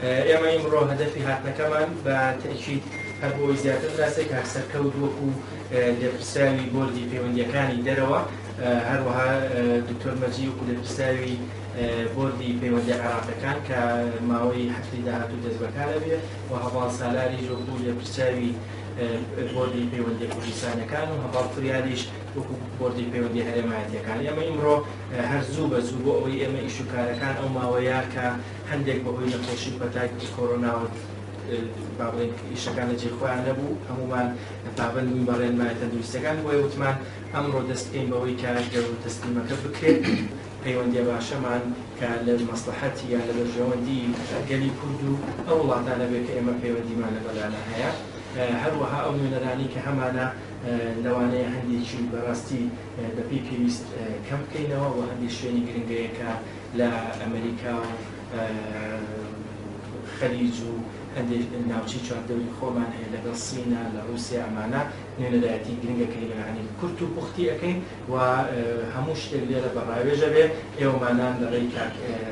ئێمە ئیمڕۆ هەدەفی هاتنەکەمان بە تەکید هەر بۆی زیاتر دراستێک سەرکەوت وەکو لێپرساوی بۆردی پەیوەندیەکانی دەرەوە هەروەها دکتۆر مەجید وەکو لێپرساوی بۆردی پەیوەندی عێراقیەکان کە ماوەی هەفتی داهاتوو دەست بەکارە بێ و هەواڵ سالاریش وەکو لێپرساوی بۆردی پەیوەندی کوردستانەکان و هەواڵ فریادیش وەکو بۆردی پەیوەندی هەرێمایەتیەکان. ئێمە ئیمڕۆ هەر زوو بە زوو بۆ ئەوەی ئێمە ئیش و کارەکان ئەو ماوەیە کە هەندێک بەهۆی نەخۆشی پەتاکی کۆڕۆناوە بابڵێن ئیشەکان لە جێخۆیان نەبوو هەمومان پابەندبووین بە ڕێنمایە تەندروستیەکان بۆیە وتمان ئەمڕۆ دەست بکەین بەوەی کە گەڕ و تەسلیمەکە بکرێت پەیوەندیە باشەمان کە لە مەسلحەتی یان لە بەرژەوەندی گەلی کورد و ئەو وڵاتانە بێت کە ئێمە پەیوەندیمان لەگەڵیانە هەیە. هەروەها ئەو نوێنەرانی کە هەمانە لەوانەیە هەندێکی بەڕاستی بەپی پێویست کەم بکەینەوە و هەندێک شوێنی گرنگەیەکە لە ئەمریکا و خەلیج و هەندێک ناوچی چواردەوری خۆمان هەیە لەگەڵ سینە لە رووسیا ئەمانە نوێنەرایەتی گرنگەکەی لەلایەنی کورت و پوختی ئەەکەین و هەموو شتێک لێرە بەڕاوێژە بێ ئێوەمانان لە ڕێی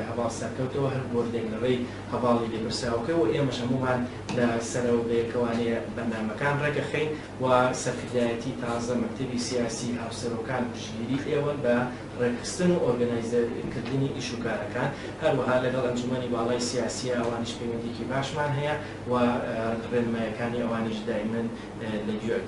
هەواڵ سەرکەوتەوە هەر بۆردێک لە ڕێی هەواڵی لێپرساوەکەی و ئێمەش هەمومان لە سەرەوە بەیەکەوانەیە بەرنامەکان ڕێگەخەین و سەرکردایەتی تازە مەکتەبی سیاسی هاوسەرۆکان پشتگیری ئێوە بە ڕێکخستن و ئۆرگەنایزکردنی ئیش و کارەکان هەروەها لەگەڵ ئەنجومەنی باڵای سیاسی ئەوانیش پەیوەندیکی باشمان هەیە و ڕێنمایەکانی ئەوانیش دائیمەن لەگوێ